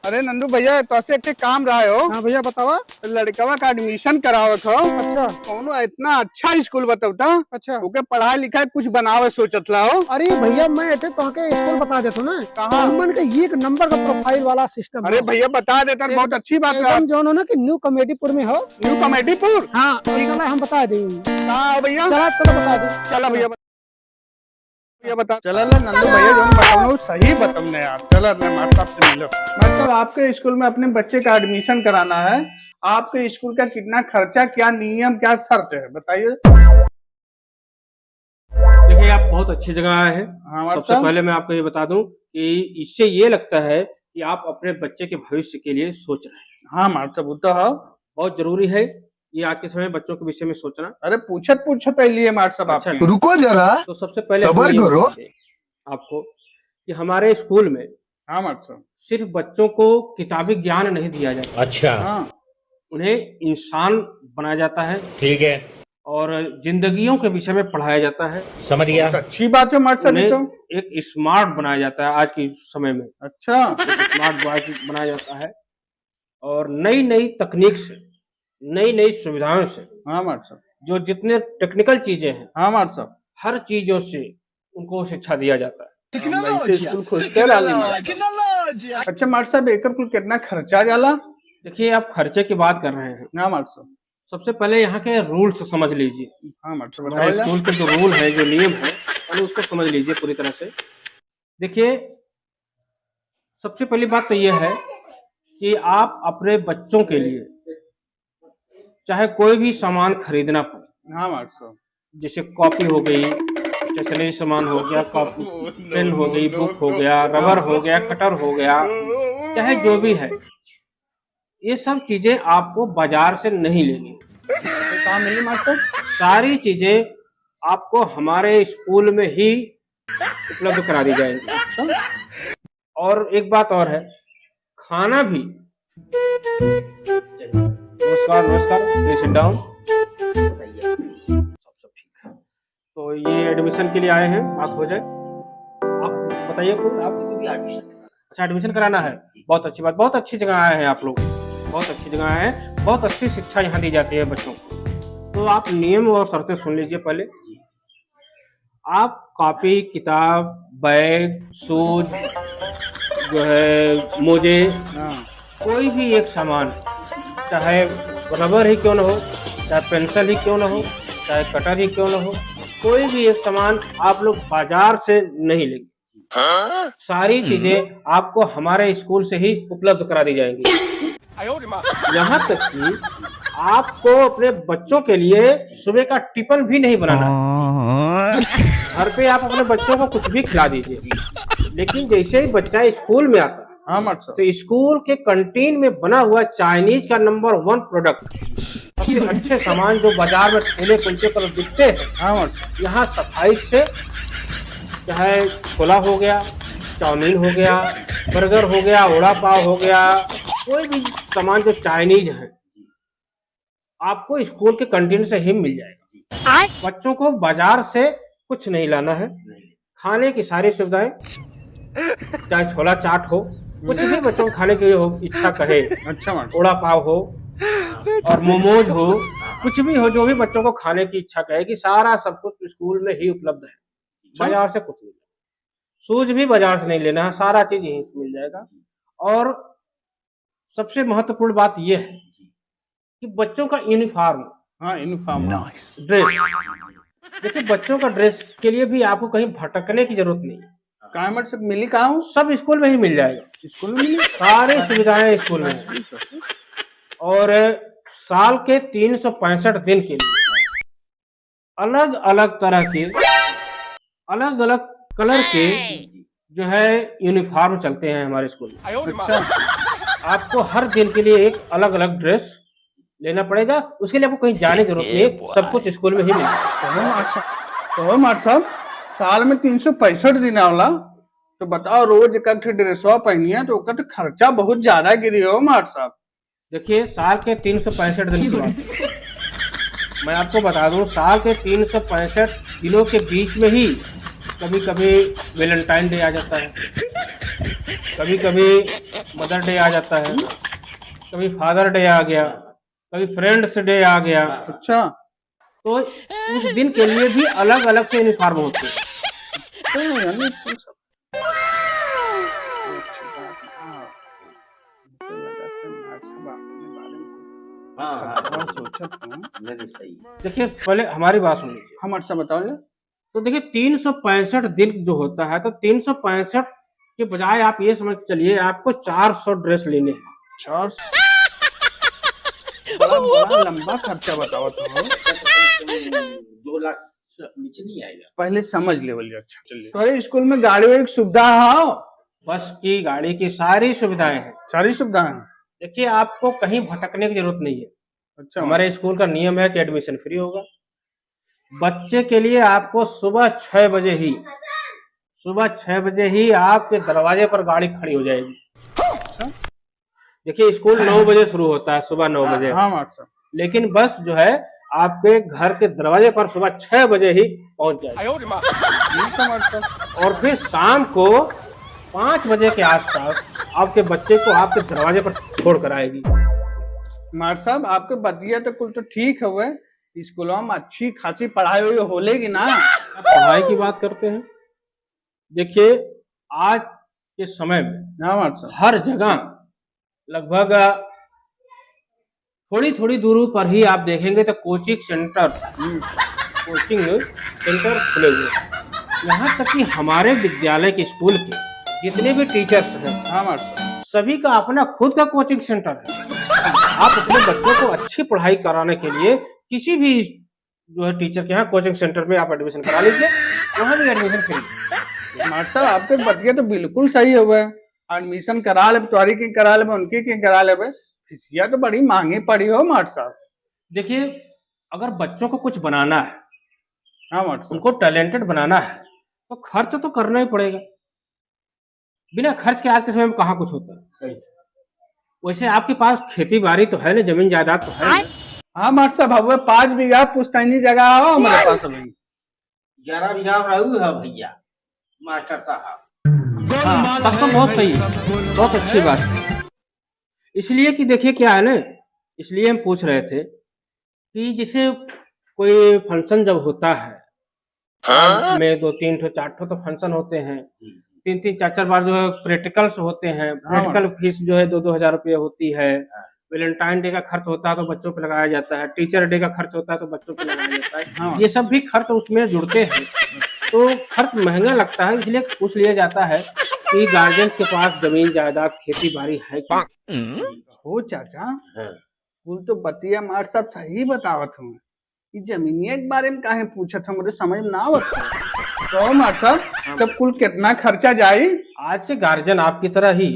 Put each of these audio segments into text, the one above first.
अरे नंदू भैया तो ऐसे एक काम रहा हो। हाँ भैया बतावा। लड़कवा का एडमिशन करावे खो। अच्छा कौनो इतना अच्छा स्कूल बतावता। अच्छा। ओके पढ़ाई लिखाई कुछ बनावे सोचत ला हो। अरे भैया मैं एटे तो के स्कूल बता देता हूँ ना। कहाँ? मन के एक नंबर का प्रोफाइल वाला सिस्टम। अरे भैया बता देता बहुत अच्छी बात है। एकदम जो ना कि न्यू कॉमेडीपुर में हो। न्यू कॉमेडीपुर। हाँ हम बता देंगे। कहाँ हो भैया? चलो बता दे। चला भैया बता। चला नंदू भैया जो बताऊँ सही बताऊँ यार। चला मास्टर साहब से मिलो। मतलब आपके स्कूल में अपने बच्चे का एडमिशन कराना है। आपके स्कूल का कितना खर्चा, क्या नियम, क्या शर्त है बताइए। देखिए आप बहुत अच्छी जगह आए हैं। हाँ, सबसे पहले मैं आपको ये बता दूं कि इससे ये लगता है कि आप अपने बच्चे के भविष्य के लिए सोच रहे हैं। हाँ मास्टर वो तो है। बहुत जरूरी है ये आज के समय में बच्चों के विषय में सोचना। अरे पूछत लिए मास्टर साहब अच्छा, आपके। रुको जरा, तो सबसे पहले सब्र हम ये करो। बता दें आपको कि हमारे स्कूल में हाँ मास्टर। सिर्फ बच्चों को किताबी ज्ञान नहीं दिया जाता, अच्छा हाँ उन्हें इंसान बनाया जाता है ठीक है, और जिंदगियों के विषय में पढ़ाया जाता है। समझ गया। अच्छी बात है मास्टर जी तो। उन्हें एक स्मार्ट बनाया जाता है आज के समय में। अच्छा स्मार्ट बॉय बनाया जाता है और नई नई तकनीक से, नई नई सुविधाओं से, हाँ मास्टर। जो जितने टेक्निकल चीजें हैं हाँ मास्टर। हर चीजों से उनको शिक्षा दिया जाता है। स्कूल खोजते रहली। अच्छा मास्टर साहब एक कुल कितना खर्चा जाला? देखिए आप खर्चे की बात कर रहे हैं, हाँ मास्टर। सबसे पहले यहाँ के रूल्स समझ लीजिए। हाँ मास्टर हमारे बताइए। स्कूल के जो रूल है, जो नियम है, पहले उसको समझ लीजिए पूरी तरह से। देखिए सबसे पहली बात तो यह है कि आप अपने बच्चों के लिए चाहे कोई भी सामान खरीदना पड़े, हाँ मास्टर। जैसे कॉपी हो गई, स्टेशनरी सामान हो गया, कॉपी पेन हो गई, बुक हो गया, रबर हो गया, कटर हो गया, चाहे जो भी है, ये सब चीजें आपको बाजार से नहीं लेनी। कहाँ मिली मास्टर? सारी चीजें आपको हमारे स्कूल में ही उपलब्ध करा दी जाएंगी। अच्छा? और एक बात और है, खाना भी। नमस्कार नमस्कार, प्लीज सिट डाउन। सब ठीक है। तो ये एडमिशन के लिए आए हैं, आप हो जाए। आप बताइए कोई, आपको भी एडमिशन? अच्छा एडमिशन कराना है, बहुत अच्छी बात। बहुत अच्छी जगह आए हैं आप लोग, बहुत अच्छी जगह आए हैं। बहुत अच्छी शिक्षा यहाँ दी जाती है बच्चों को। तो आप नियम और शर्तें सुन लीजिए पहले। आप कॉपी, किताब, बैग, शूज, जो है मोजे, हाँ कोई भी एक सामान, चाहे रबर ही क्यों ना हो, चाहे पेंसिल ही क्यों ना हो, चाहे कटर ही क्यों ना हो, कोई भी एक सामान आप लोग बाजार से नहीं लेंगे। सारी चीजें आपको हमारे स्कूल से ही उपलब्ध करा दी जाएंगी। यहाँ तक कि आपको अपने बच्चों के लिए सुबह का टिफिन भी नहीं बनाना है। घर पे आप अपने बच्चों को कुछ भी खिला दीजिए, लेकिन जैसे ही बच्चा स्कूल में आता है, हाँ मास्टर। तो स्कूल के कैंटीन में बना हुआ चाइनीज का नंबर 1 प्रोडक्ट, सबसे अच्छे सामान जो बाजार में ठेले कुलचे पर बिकते हैं, हाँ मास्टर। यहाँ सफाई से, चाहे छोला हो गया, चाउमीन हो गया, बर्गर हो गया, वड़ा पाव हो गया, कोई भी सामान जो चाइनीज है आपको स्कूल के कैंटीन से ही मिल जाएगा। बच्चों को बाजार से कुछ नहीं लाना है। खाने की सारी सुविधाएं, चाहे छोला चाट हो, कुछ भी बच्चों को खाने की हो इच्छा कहे, अच्छा मास्टर। वड़ा पाव हो और मोमोज हो, कुछ भी हो, जो भी बच्चों को खाने की इच्छा कहे, कि सारा सब कुछ स्कूल में ही उपलब्ध है। बाजार से कुछ नहीं, शूज भी बाजार से नहीं लेना है, सारा चीज यहीं से मिल जाएगा। और सबसे महत्वपूर्ण बात यह है कि बच्चों का यूनिफॉर्म, हाँ यूनिफॉर्म, ड्रेस। देखिए बच्चों का ड्रेस के लिए भी आपको कहीं भटकने की जरूरत नहीं है। कहाँ मास्टर मिली? कहाँ हूँ? सब स्कूल में ही मिल जाएगा। स्कूल में मिली सारी सुविधाएं स्कूल में हैं। और साल के 365 दिन के लिए अलग अलग तरह के, अलग अलग कलर के जो है यूनिफॉर्म चलते हैं हमारे स्कूल में। अच्छा आपको हर दिन के लिए एक अलग अलग ड्रेस लेना पड़ेगा, उसके लिए आपको कहीं जाने की जरूरत नहीं है, सब कुछ स्कूल में ही मिलेगा। तो मास्टर साहब साल में 365 दिन आवला, तो बताओ रोज एक ड्रेसवा पहनी है तो तो खर्चा बहुत ज्यादा गिरी हो मास्टर साहब। देखिए साल के 365 दिन की बात मैं आपको बता दूं, साल के 365 दिनों के बीच में ही कभी कभी वैलेंटाइन डे आ जाता है, कभी कभी मदर डे आ जाता है, कभी फादर डे आ गया, कभी फ्रेंड्स डे आ गया, अच्छा तो उस दिन के लिए भी अलग अलग से यूनिफॉर्म होते हैं। तो यानी स्कूल सब अच्छी बात है। हाँ, मुझे लगा कि मैथ सब आपके बारे में हाँ थोड़ा सोचा था। नहीं सही देखिए पहले हमारी बात सुन लीजिए। हम अच्छा बताओ ले। तो देखिए 365 दिन जो होता है, तो 365 के बजाय आप ये समझ के चलिए आपको 400 ड्रेस लेने हैं। चार बड़ा बड़ा लंबा खर्चा बताओ तो 2 लाख से नीचे नहीं आएगा। पहले समझ ले बोलिए। अच्छा चलिए, तुम्हारे स्कूल में गाड़ी वाड़ी की सुविधा है? बस की गाड़ी की सारी सुविधाएं हैं। सारी सुविधाएं हैं। देखिए आपको कहीं भटकने की जरूरत नहीं है। अच्छा हमारे स्कूल का नियम है कि एडमिशन फ्री होगा। बच्चे के लिए आपको सुबह 6 बजे ही आपके दरवाजे पर गाड़ी खड़ी हो जाएगी। देखिए स्कूल 9 बजे शुरू होता है, सुबह 9 बजे, हाँ मास्टर। लेकिन बस जो है आपके घर के दरवाजे पर सुबह 6 बजे ही पहुंच जाएगी। ठीक है मास्टर। और फिर शाम को 5 बजे के आसपास आपके बच्चे को आपके दरवाजे पर छोड़ कर आएगी। मास्टर साहब आपके बतिया तो कुल तो ठीक है, हुए स्कूलों में अच्छी खासी पढ़ाई हुई होलेगी ना? पढ़ाई की बात करते हैं, देखिए आज के समय में हाँ मास्टर। हर जगह लगभग थोड़ी थोड़ी दूरी पर ही आप देखेंगे तो कोचिंग सेंटर खुले हुए हैं। यहाँ तक कि हमारे विद्यालय के स्कूल के जितने भी टीचर्स हैं, हाँ मास्टर। सभी का अपना खुद का कोचिंग सेंटर है। आप अपने बच्चों को अच्छी पढ़ाई कराने के लिए किसी भी जो है टीचर के यहाँ कोचिंग सेंटर में आप एडमिशन करा लीजिए, वहाँ भी एडमिशन करिए। मास्टर साहब आपके बतिया तो बिल्कुल सही है, हुए एडमिशन करा ले, तुम्हारी की करा ले, उनकी की करा ले। फीसिया तो बड़ी महंगी पड़ी हो मास्टर साहब। देखिए अगर बच्चों को कुछ बनाना है, हाँ मास्टर। उनको टैलेंटेड बनाना है, तो खर्च तो करना ही पड़ेगा। बिना खर्च के आज के समय में कहाँ कुछ होता है। सही। वैसे आपके पास खेती बाड़ी तो है ना, जमीन जायदाद तो है ना? हाँ मास्टर साहब, हुए 5 बीघा पुश्तैनी जगह हो हमारे पास अभी। 11 बीघा रहू है भैया मास्टर साहब। हाँ, तब तो बहुत सही है, बहुत अच्छी बात है। इसलिए कि देखिए क्या है ना, इसलिए हम पूछ रहे थे कि जैसे कोई फंक्शन जब होता है में 2 3 ठो 4 ठो तो फंक्शन होते हैं, 3 3 4 4 बार जो है प्रैक्टिकल्स होते हैं। प्रैक्टिकल फीस जो है 2 हजार रुपये होती है। वैलेंटाइन डे का खर्च होता है तो बच्चों पे लगाया जाता है। टीचर डे का खर्च होता है तो बच्चों पे लगाया जाता है। हाँ। ये सब भी खर्च उसमें जुड़ते हैं, तो खर्च महंगा लगता है। इसलिए पूछ लिया जाता है कि गार्जियन के पास जमीन जायदाद खेती बाड़ी है क्या? हो चाचा, हाँ। कुल तो बतिया मास्टर साहब सही बतावत हूँ। कि जमीनिया के बारे में काहे पूछत हम, मुझे समझ ना आवत है। तो मास्टर साहब तब कुल कितना खर्चा जाई? आज के गार्जियन आपकी तरह ही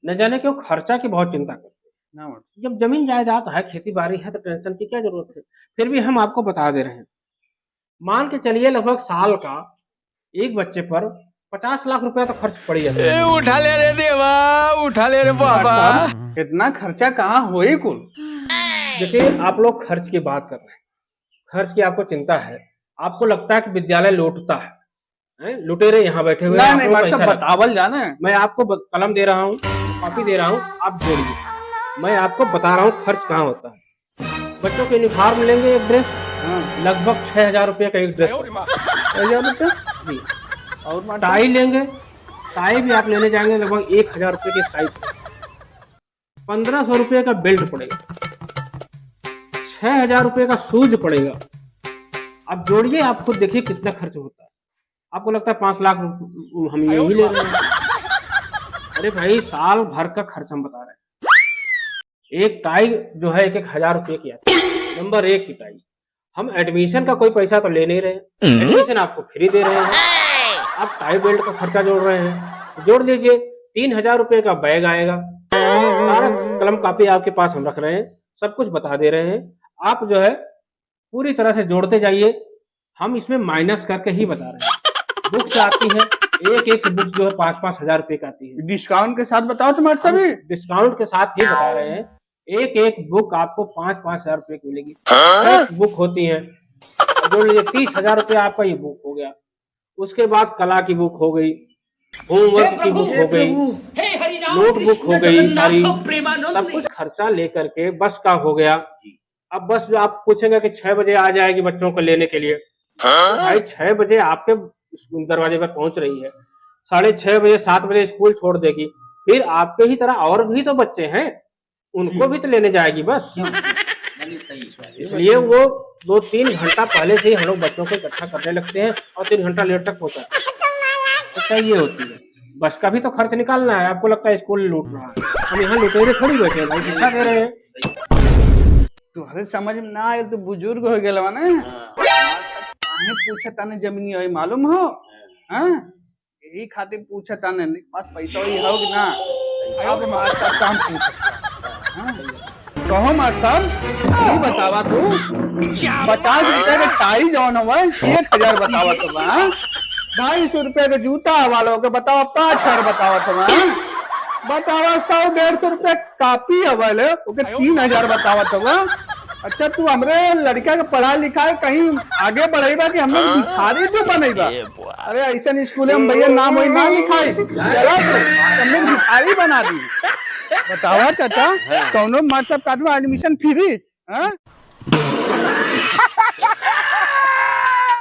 न जाने क्यों खर्चा की बहुत चिंता करते हैं। ना मास्टर। जब जमीन जायदाद है, खेती बाड़ी है, तो टेंशन की क्या जरूरत है। फिर भी हम आपको बता दे रहे हैं, मान के चलिए लगभग साल का एक बच्चे पर 50 लाख रुपया तो खर्च पड़ जाता है। उठा ले रे देवा, उठा ले रे बाबा। इतना खर्चा कहाँ होई कुल? देखिए आप लोग खर्च की बात कर रहे हैं, खर्च की आपको चिंता है। आपको लगता है कि विद्यालय लूटता है, लुटेरे यहाँ बैठे हुए हैं, नहीं आपको मास्टर पैसा साहब बतावल जाना है। मैं आपको कलम दे रहा हूँ, कॉपी दे रहा हूँ, आप जोड़िए। मैं आपको बता रहा हूँ खर्च कहाँ होता है। बच्चों के यूनिफॉर्म लेंगे एक ड्रेस, लगभग 6,000 रुपये का एक ड्रेस जी। और टाई लेंगे, टाई भी आप लेने जाएंगे लगभग 1,000 रुपये की टाई। 1500 रुपये का बेल्ट पड़ेगा, 6,000 रुपये का शूज पड़ेगा। आप जोड़िए, आप खुद देखिए कितना खर्च होता है। आपको लगता है 5 लाख हम यही ले रहे हैं। अरे भाई साल भर का खर्च हम बता रहे हैं। एक टाई जो है 1,000 रुपये की आती है, नंबर 1 की टाई। हम एडमिशन का कोई पैसा तो ले नहीं रहे, एडमिशन आपको फ्री दे रहे हैं। आप टाई बेल्ट का खर्चा जोड़ रहे हैं, जोड़ लीजिए 3,000 रुपये का बैग आएगा। सारा कलम कापी आपके पास हम रख रहे हैं, सब कुछ बता दे रहे हैं। आप जो है पूरी तरह से जोड़ते जाइए, हम इसमें माइनस करके ही बता रहे हैं। बुक्स आती है, एक बुक जो है 5-5 हजार रुपये का आती है। डिस्काउंट के साथ बताओ तुम्हारे सभी। डिस्काउंट के साथ ही बता रहे हैं। एक बुक आपको 5-5 हजार रुपये की मिलेगी। एक बुक होती है, जोड़ लीजिए 30,000 रुपये आपका ये बुक हो गया। उसके बाद कला की बुक हो गई, होमवर्क की बुक हो गई, नोटबुक हो गई, सारी सब कुछ खर्चा लेकर के बस का हो गया। अब बस जो आप पूछेंगे कि 6 बजे आ जाएगी बच्चों को लेने के लिए, भाई 6 बजे आपके दरवाजे पर पहुंच रही है, 6:30 बजे 7 बजे स्कूल छोड़ देगी, फिर आपके ही तरह और भी तो बच्चे हैं, उनको भी तो लेने जाएगी बस। इसलिए वो 2-3 घंटा पहले से ही हम लोग बच्चों को इकट्ठा करने लगते हैं और 3 घंटा लेट तक पहुंचा तो चाहिए होती है। बस का भी तो खर्च निकालना है। आपको लगता है स्कूल लूट रहा है, हम यहाँ लुटेरे थोड़ी बैठे हैं भाई, शिक्षा दे रहे हैं। तुम्हारे समझ में ना आए तो बुजुर्ग हो गए ना, काहे पूछे ताने जमीनी है मालूम हो? हाँ, यही खातिर पूछे ताने, पास पैसा ही हो कि ना? अब मास्टर साहब काम पूछ सकता है। कहो मास्टर साहब, ये बतावा तू 50 रुपए का टाई जौन हुआ 1000 बतावा तो 250 रुपए का जूता वालों के बताओ 5000 बतावा तो बतावा 100-150 रुपए कापी अवल ओके 3000 बतावा तो। अच्छा तू हमरे लड़का के पढ़ा लिखा है कहीं आगे बढ़ेगा कि हम लोग भिखारी जो बनेगा? अरे ऐसा स्कूल में भैया नाम वही ना लिखाई, हमने भिखारी बना दी। बतावा चाचा, कौनो मतलब का एडमिशन फ्री?